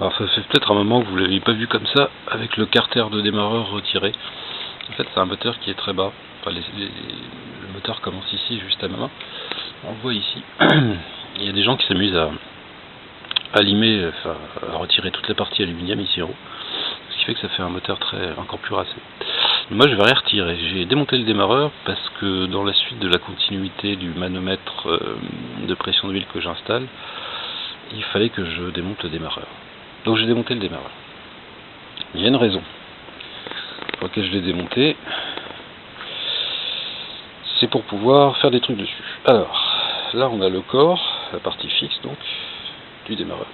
Alors ça fait peut-être un moment que vous ne l'avez pas vu comme ça, avec le carter de démarreur retiré. En fait c'est un moteur qui est très bas. Enfin, le moteur commence ici, juste à ma main. On le voit ici. Il y a des gens qui s'amusent à limer, enfin, à retirer toute la partie aluminium ici en haut. Ce qui fait que ça fait un moteur encore plus racé. Moi je vais rien retirer. J'ai démonté le démarreur parce que dans la suite de la continuité du manomètre de pression d'huile que j'installe, il fallait que je démonte le démarreur. Donc j'ai démonté le démarreur. Il y a une raison pour laquelle je l'ai démonté. C'est pour pouvoir faire des trucs dessus. Alors, là on a le corps, la partie fixe donc, du démarreur.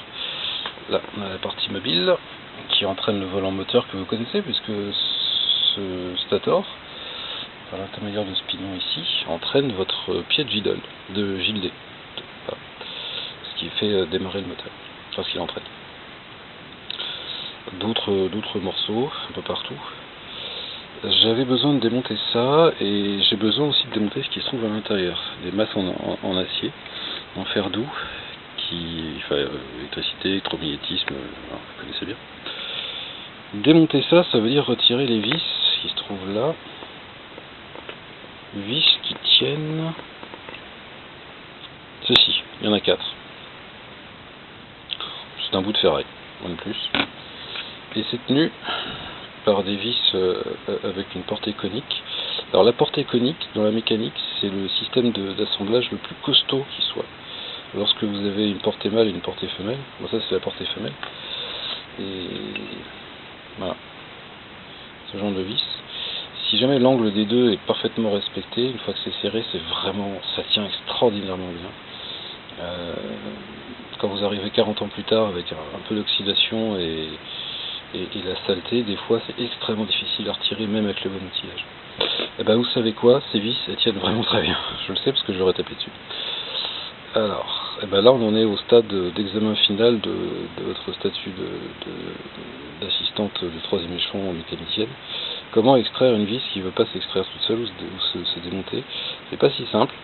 Là on a la partie mobile qui entraîne le volant moteur que vous connaissez, puisque ce stator, par l'intermédiaire de ce pignon ici, entraîne votre pied de gildé, voilà. Ce qui fait démarrer le moteur, enfin ce qu'il entraîne. D'autres morceaux, un peu partout. J'avais besoin de démonter ça, et j'ai besoin aussi de démonter ce qui se trouve à l'intérieur. Des masses en acier, en fer doux, électricité, électromagnétisme, vous connaissez bien. Démonter ça, ça veut dire retirer les vis qui se trouvent là. Vis qui tiennent ceci, il y en a 4. C'est un bout de ferraille, rien de plus. Et c'est tenu par des vis avec une portée conique. Alors la portée conique, dans la mécanique, c'est le système d'assemblage le plus costaud qui soit. Lorsque vous avez une portée mâle et une portée femelle, bon ça c'est la portée femelle, et voilà, ce genre de vis. Si jamais l'angle des deux est parfaitement respecté, une fois que c'est serré, ça tient extraordinairement bien. Quand vous arrivez 40 ans plus tard avec un peu d'oxydation et la saleté, des fois c'est extrêmement difficile à retirer, même avec le bon outillage. Et ben vous savez quoi, ces vis elles tiennent vraiment très bien, je le sais parce que je leur ai tapé dessus. Alors, et ben là on en est au stade d'examen final de votre statut d'assistante de 3e échelon mécanicienne. Comment extraire une vis qui ne veut pas s'extraire toute seule ou se démonter? C'est pas si simple.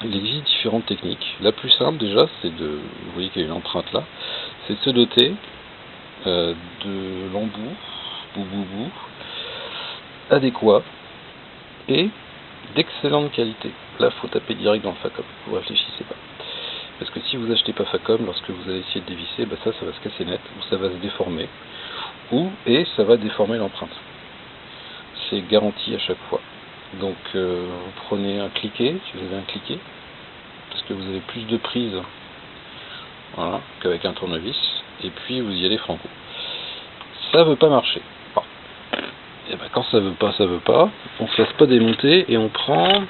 Il existe différentes techniques. La plus simple déjà, c'est vous voyez qu'il y a une empreinte là, c'est de se doter de l'embout adéquat et d'excellente qualité. Là, il faut taper direct dans le Facom, vous réfléchissez pas. Parce que si vous achetez pas Facom, lorsque vous allez essayer de dévisser, ça va se casser net, ou ça va se déformer, et ça va déformer l'empreinte. C'est garanti à chaque fois. Donc vous prenez un cliquet, si vous avez un cliquet, parce que vous avez plus de prise, voilà, qu'avec un tournevis, et puis vous y allez franco. Ça veut pas marcher. Bon. Et ben quand ça veut pas, on se laisse pas démonter et on prend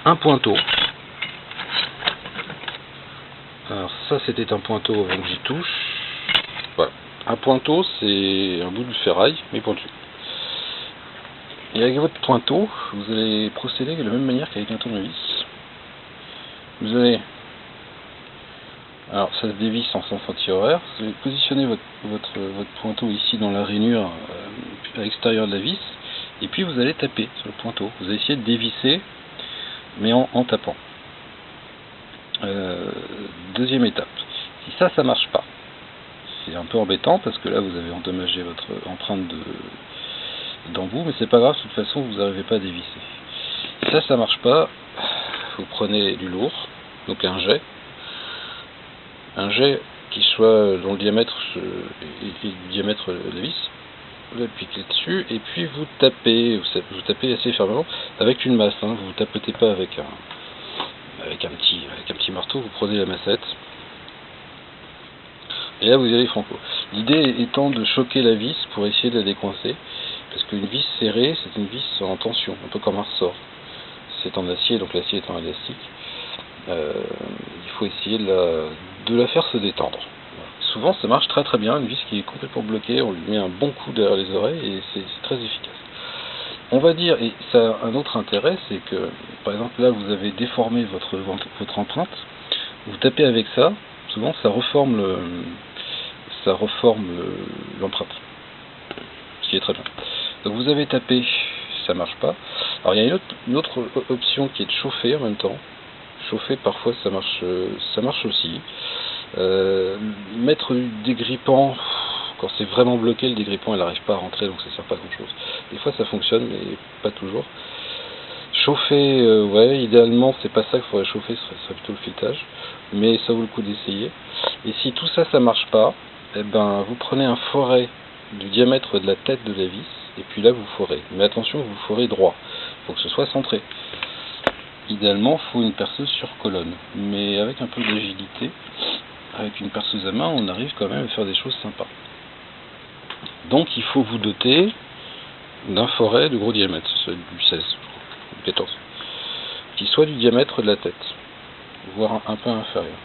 un pointeau. Alors ça c'était un pointeau avant que j'y touche. Voilà. Un pointeau c'est un bout de ferraille mais pointu. Et avec votre pointeau, vous allez procéder de la même manière qu'avec un tournevis. Vous allez, alors ça se dévisse en sens anti-horaire, vous allez positionner votre pointeau ici dans la rainure à l'extérieur de la vis, et puis vous allez taper sur le pointeau. Vous allez essayer de dévisser, mais en tapant. Deuxième étape, si ça marche pas, c'est un peu embêtant parce que là vous avez endommagé votre empreinte d'embout, mais c'est pas grave, de toute façon vous n'arrivez pas à dévisser. Si ça marche pas, vous prenez du lourd, donc un jet qui soit dont le diamètre est le diamètre de la vis, vous appliquez dessus et puis vous tapez assez fermement avec une masse, hein, vous ne tapotez pas avec un petit marteau, vous prenez la massette et là vous y allez franco. L'idée étant de choquer la vis pour essayer de la décoincer, parce qu'une vis serrée c'est une vis en tension, un peu comme un ressort. C'est en acier, donc l'acier étant élastique, il faut essayer de la faire se détendre. Souvent ça marche très très bien, une vis qui est complètement bloquée, on lui met un bon coup derrière les oreilles et c'est très efficace. On va dire, et ça a un autre intérêt, c'est que par exemple là vous avez déformé votre empreinte, vous tapez avec ça, souvent ça reforme l'empreinte, ce qui est très bien. Donc vous avez tapé, ça marche pas. Alors il y a une autre option qui est de chauffer en même temps. Chauffer parfois ça marche aussi. Mettre du dégrippant, quand c'est vraiment bloqué, le dégrippant il n'arrive pas à rentrer, donc ça sert pas à grand chose. Des fois ça fonctionne, mais pas toujours. Chauffer, ouais, idéalement c'est pas ça qu'il faudrait chauffer, ce serait plutôt le filetage, mais ça vaut le coup d'essayer. Et si tout ça ça marche pas, eh ben vous prenez un foret du diamètre de la tête de la vis, et puis là vous forez. Mais attention, vous forez droit, il faut que ce soit centré. Idéalement, il faut une perceuse sur colonne, mais avec un peu d'agilité, avec une perceuse à main, on arrive quand même à faire des choses sympas. Donc il faut vous doter d'un foret de gros diamètre, du 16, du 14, qui soit du diamètre de la tête, voire un peu inférieur.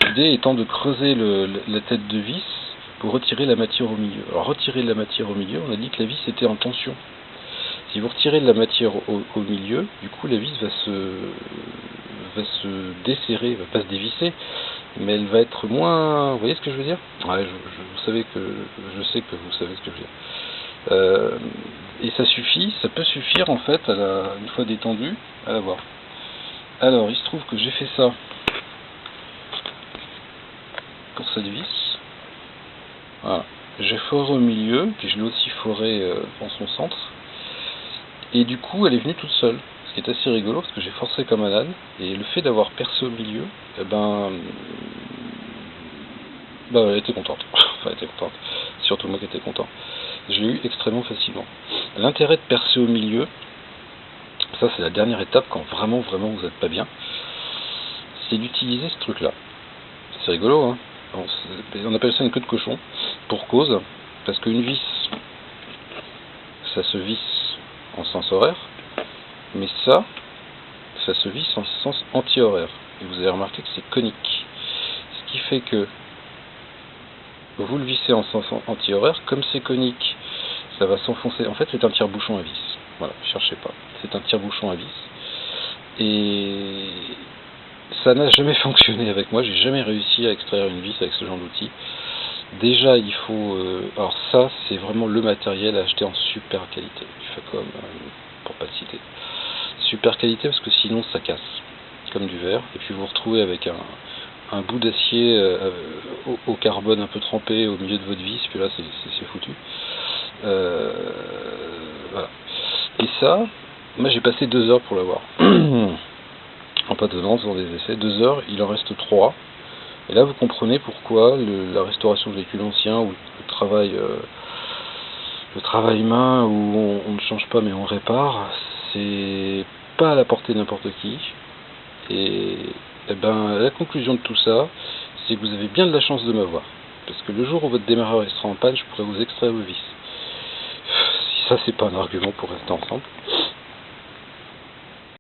L'idée étant de creuser la tête de vis pour retirer la matière au milieu. Alors retirer de la matière au milieu, on a dit que la vis était en tension. Si vous retirez de la matière au milieu, du coup la vis va se desserrer, va pas se dévisser, mais elle va être moins... Vous voyez ce que je veux dire? Ouais, je sais que vous savez ce que je veux dire. Et ça suffit, ça peut suffire en fait, une fois détendu, à l'avoir. Alors, il se trouve que j'ai fait ça pour cette vis. Voilà. J'ai foré au milieu, puis je l'ai aussi foré dans son centre. Et du coup, elle est venue toute seule. Ce qui est assez rigolo, parce que j'ai forcé comme un âne. Et le fait d'avoir percé au milieu, eh ben... elle était contente. Enfin, elle était contente. C'est surtout moi qui étais content. Je l'ai eu extrêmement facilement. L'intérêt de percer au milieu, ça c'est la dernière étape quand vraiment vous n'êtes pas bien, c'est d'utiliser ce truc là. C'est rigolo, hein. On appelle ça une queue de cochon, pour cause, parce qu'une vis, ça se visse en sens horaire, mais ça se visse en sens anti-horaire. Et vous avez remarqué que c'est conique. Ce qui fait que vous le vissez en sens anti-horaire, comme c'est conique, ça va s'enfoncer. En fait, c'est un tire-bouchon à vis. Voilà, cherchez pas. C'est un tire-bouchon à vis. Et ça n'a jamais fonctionné avec moi. J'ai jamais réussi à extraire une vis avec ce genre d'outil. Déjà, il faut... alors ça, c'est vraiment le matériel à acheter en super qualité. Du Facom, pour pas citer. Super qualité parce que sinon ça casse, comme du verre. Et puis vous vous retrouvez avec un bout d'acier au carbone un peu trempé au milieu de votre vis. Puis là, c'est foutu. Voilà. Et ça, moi j'ai passé 2 heures pour l'avoir. En pâtonnant, en faisant des essais. 2 heures, il en reste 3. Et là, vous comprenez pourquoi la restauration de véhicules anciens ou le travail main où on ne change pas mais on répare, c'est pas à la portée de n'importe qui. Et la conclusion de tout ça, c'est que vous avez bien de la chance de m'avoir. Parce que le jour où votre démarreur sera en panne, je pourrais vous extraire vos vis. Si ça, c'est pas un argument pour rester ensemble.